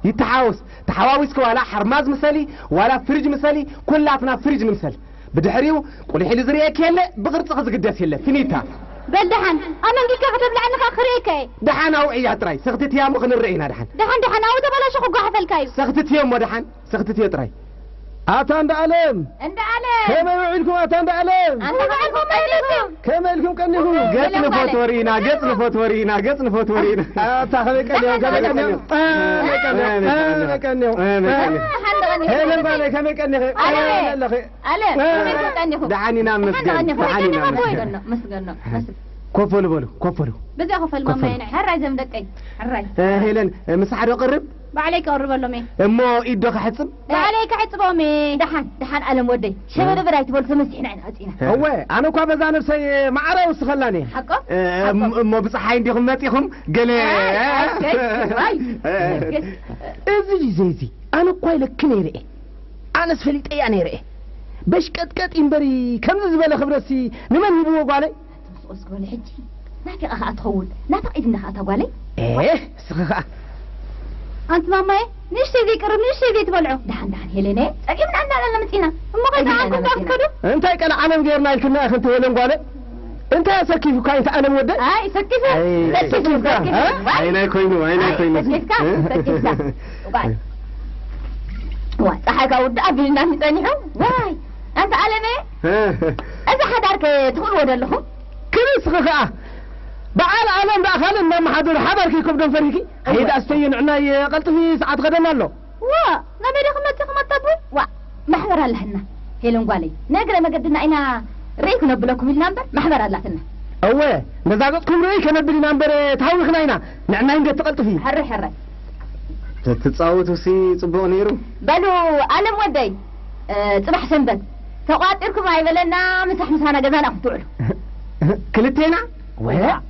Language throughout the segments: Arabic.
يتحاوس تحاويسك ولا حرماز مسلي ولا فرج مسلي كلاتنا فرج نمسل بدحريو قولي حلي زريك يلا بغرص خز قداس يلا فينيتا بل دحن انا نقول كتب لعنك اخريكي دحن او عيا تراي سختت يا مخن الرئينا دحن او تبلا شخو قحفلكاي سختت يوم دحن سختت يا تراي عند علم كما يوعدكم عند علم كما لكم كنكم قصنا فوتورينا قصنا فوتورينا تخليك اليوم دعاني نام مسجن كفلوا بزي خفل ماما يعني حراي زمدقي حراي هيلن مسحر قرب بعليك قرب لهم امو يدوك حصم بعليك حصبومي دحن علم ودي شباب براي تبول تمسحنا عطينا هو انا كو بزا نفسي معره وسخلاني حقه امو بصحاي عندكم ماتيكم قال زي انا كوي لك نيري انا سفليت اي انا ري باش كتكت ينبري كم زباله خبرتي نمن يبو قالي اسكول حجي نحكي اخ اتخول لا تقيد انها اتقالي ايه سخا انت ماما نشتي ذي قرب نشتي ذي تبلعو دحن هيليني اجي من عندنا لا مسينا امو قيد عنكم تاكلوا انت كان عالم غيرنا لكنا اخ انت ولن قالي انت سكيفو كاين انا مودة اي سكيفو عيني كوينو سكيفو وقاعد صحك ود ابينا نطنيو واي انت علمي اذا حدارك تقول ودلهم كريسخا بعال عالم داخل ما حضر حضرك كبدن فريقي هيدا استين عناي قلت في ساعات غدنا له وا نبي خمتكم تطبوا وا محور لهنا هيلون قالي نقرا ما قدنا انا ريك نبلكم النمبر محور لاتنا اوه نزاقتكم ريك نبل نمبر تهوخنا هنا نعنا انت تقلت فيه حري تتصاوتوا سي صبغ نيرو بلو انا مودي صباح سنبت تقاطركم عيبلنا مسحنا جزانا فتوعلو كلتينا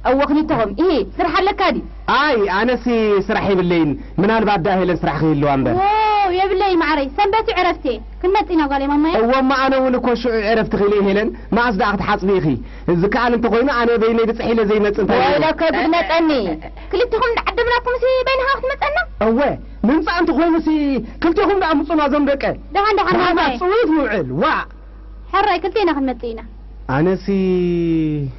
اوخنيتهم ايه سرح لك هادي اي انا سي سرحي بالليل من انا بعد هيل سرح خيلو انبر واو يا بالله معري سنبتي عرفتي كنتينا قالي ماما هو ما انا ولكو شو عرفت خيلي هيلن ما اصدقت حصبيخي اذا كان انت قوينا انا بيني بصحي لي زي نصنت ولا كبنتني كلتهم عدمناكم سي بينها وقت متنا اوه من انت قوينا سي كلتهم دعمصنا زمدقه دحن هذا صويت موعل وا حراي كلتينا خمتينا انا سي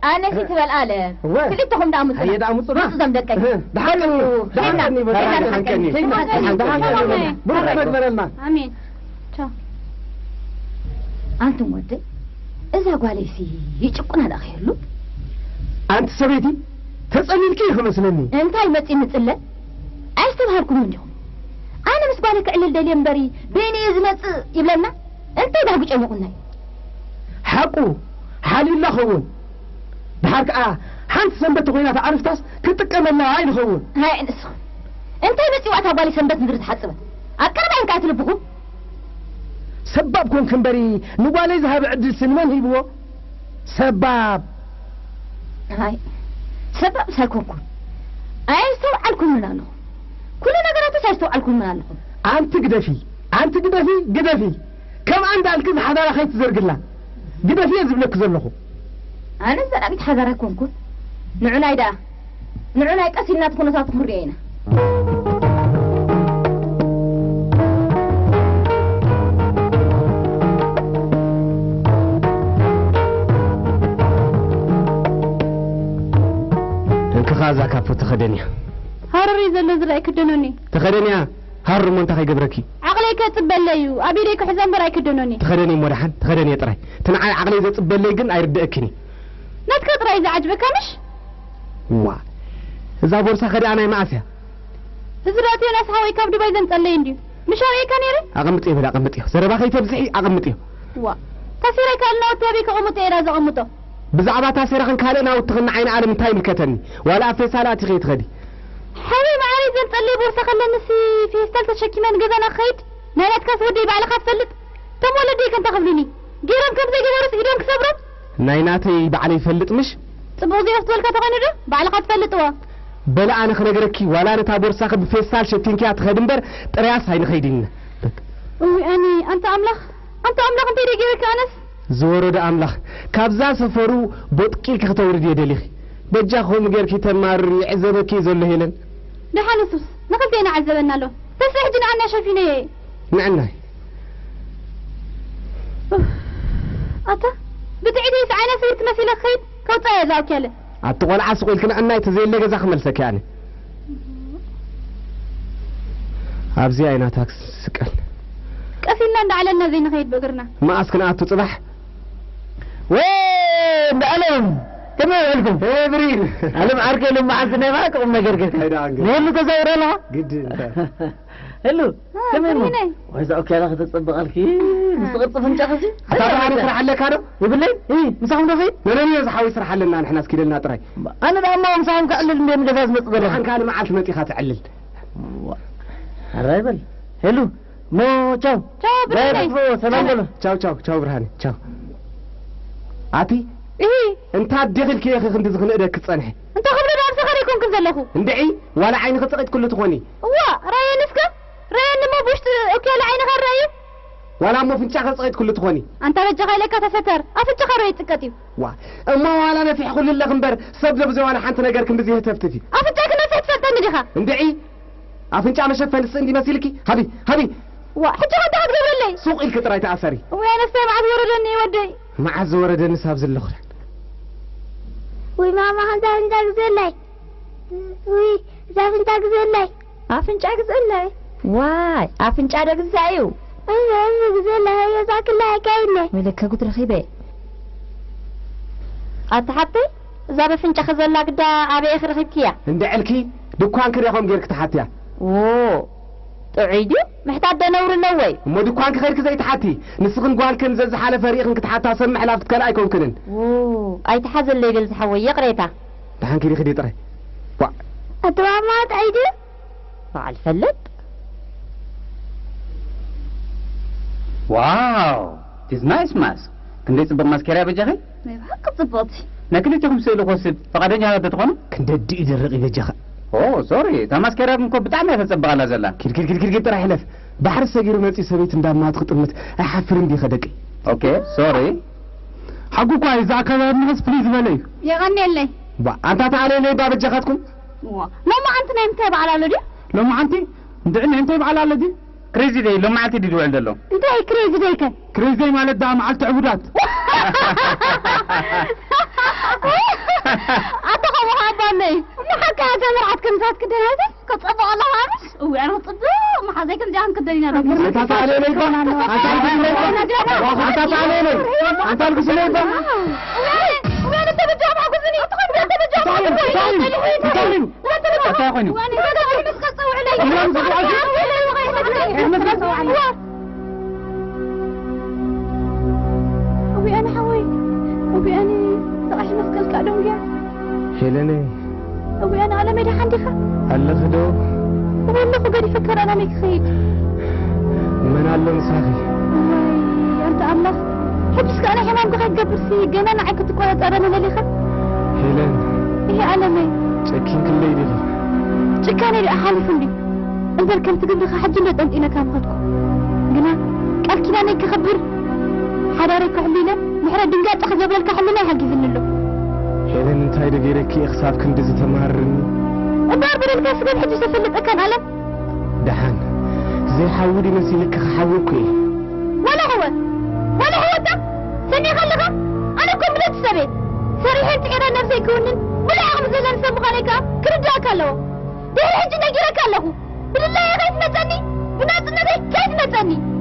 انا سي تبال آلة كلتهم دعمصنا هي دعمصنا نص زمدقه دحني بس امين تشا انتم ودي اذا قالي سي يጭቁና ዳخيرلو انت سبيتي تصليلكي خمسلني انت المصي مصله ايستبهركم እንዲሁም انا مس بالك علل دليمبري بيني يزمص يبلنا انت داغ ጨምቁና حقو حالي الله خون بحق حنت سنبت خوينا تعرفتاس كتقمنا هاي نخون هاي انسخ انت مصي وقت بالي سنبت ندرت حصبت اقربين كاتلبكم سبابكم كنبري نقالي ذهب عدل سنمن هيبو سباب هاي سباب ساكوكم ايستو علكم منانو كل نغراتو سايستو علكم منانو انت قدفي كم عند الكذ حضاره خيت زرقلا قدفي يزبلك زلخو انا زرقت حضاركم كل نعنايدا نعناي قسينا تكونوا ساتخرينا هذا كابو تخدنيا هارري زلو زرأي كدنوني تخدنيا هار من تخي قبركي عقلي كتبليو أبيريك حزن براي كدنوني تخدني مرحن تخدني طراي تنعي عقلي إذا تبلي جن أيردأكني نتك طراي إذا عجبك مش وا إذا بورصة خدي أنا معسيا زراتي ناس هاوي كابدو بايزن تقلي انديو مش هاوي كانيري أغمت إيه بلا أغمت إيه سرباخي تبزحي أغمت إيه وا تسيرك ألنا وتابيك أغمت إيه رازو أغمتو بزعبا تاسيرخن كالنا وتغن عين عالم تايم كتني ولا في سالاتي خيت غدي حبي معاري زين طلي بورصه خلنا نسي في استلت شكيمان غزانا خيط نالات كاس ودي بعلى خفلت تم ولدي كنت خبلني جيران كم زي جبرس ايدهم كسبرت نايناتي بعلي يفلط مش صبوزي افتول كتغنده بعلى خفلتوا بلا انا خنغركي ولا نتا بورصه خب فيستال شتينكي اتخدمبر طرياس هاي نخيدين وي اني انت املخ انت يجيك انس زورو دا املاخ كابزا سفرو بوطقي كختورد يدليخ بجاخوم غيركي تمار يعزبكي زله هيلن دحانسوس نخلتينا عذبنا له بس حجنا عنا شايفيني نعنا أتا بتعيدي سعينا سيرت مثيلة خيط كوطايا زاوكيالي أتقول عسقول كنا أنا يتزين لك زخم السك يعني أبزي أين تاكس سكال كفينا ندعلنا زين خيط بقرنا ما أسكن أتو صباح وين ألم كما يقولكم إيه بريل ألم أركي لما عزنا معك أم جرجر نيل تزور لها قد هلو كمان وإذا أوكي لا خذ تصبغ الكي مستغرط فنجا خزي أتابع أنا سرح لك هذا يبلي إيه مساهم دخيل نرني يزحوا يسرح لنا نحن ناس كلنا طري أنا ده ما مساهم كألل من جفاز مصدر عن كان معك متيخات علل الرايبل هلو مو تشاو برهاني سلام له تشاو برهاني تشاو عتي إيه انت دخل كي يا اخي انت زخن ايدك تصنحي انت خبر دار سخر يكون كم زلخو اندعي ولا عينك تقيت كله تخوني وا راي نسكا راي ما بوشت اوكي لا عين غير راي ولا مو فنچا تقيت كله تخوني انت رجع لك تفتر افتخ راي تكتي وا اما ولا نفي كل لك امبر سبب زي وانا حنت نغيركم بزي تفتتي افتك نفي تفتن ديخا اندعي افنچا مشفن سندي مسيلكي هبي وا حتى انت تقول لي سوق الكتراي تاثري وانا سامع وردني ودي مع زورد النساب زلخ وي ماما هذا انت غزلي وي زافنتا غزلي افنጫ غزلي واي افنጫ دغزايو انا غزلي هي زاكلا كاينه ملك قدر خيبه اتحطي زاب فنጫ خزلا قدا ابي اخر خيبكيا اندعلكي دكان كريهم غيرك تحتيا او تعيدي محتاج نور نوي مو دكان خيرك زي تحتي نسخن قال كن زز حاله فريق كتحتا سمع لافت كلا ايكون كنن او اي تحزل لي قلت حوي قريتا دحان كيدي خدي طري وا اتوا ما تعيدي فعل فلت واو تيز نايس ماسك كندي صبر ماسكيرا بجاخي ما حق صبطي لكن انتم سيلو خوسب فقدني هذا تكون كنددي يدرق يجخ اوه سوري تا ماسكيرا كنكو بتاع ما تصبغ على زلا كير طرح حلف بحر سجير مصي سبيت اندما تخطمت احفرم بي خدقي اوكي سوري حقو كوي اذا كان الناس بليز مالي يغني لي با انت تعالي لي باب جخاتكم ماما انت نمت على لدي لما انت ندعنا انت على لدي كريزي داي لو ما عتي دوال دلو انت اي كريزي داي كريزي مالت دا مع التعبودات اتخو هذاني ما حكى جمرعت كنزات كده هذا كتصبغ الله عارس وانا طبق ما حزيكم جان كدرينا انت تعالي لي انت تعالي لي انت البس لي وانا تبجع مع كزني انت تبجع مع كزني اتاخني وانا هذا مسخص علي أبي أنا حوي أبي أنا صراحة مسكال كأدون جا هيلني أبي أنا على ميدا حندخة الله خدو أبي الله قاعد يفكر أنا ميكخيد من الله مساخي أنت الله حبسك أنا حمام قاعد قبرسي جنان عكت كويس أرانا لليخة هيلن هي علمي تشكين كل ليلة شكاني لأحالي فندي انظر كم تقول لك حجلت انت إنا كام خدكم قنا قال كنا نيك خبر حرارك حلينا محرا دنقات أخذ يبلالك حلينا حقي ذنلو هيلن انت هيدا غيرك اخصاب كندز تمارني الدار بريد كاس قد حجي سفلت أكان علم دحان زي حاولي مسيلك خحاوكي ولا هو ده سني خلقه أنا كم بلد سبيت سريحين تقرأ نفسي يكونن ولا أغمز لن سمخ عليك كرجاك له ده الحج نجيرك له بالله يا غيث نتني بناس النبي كيف نتني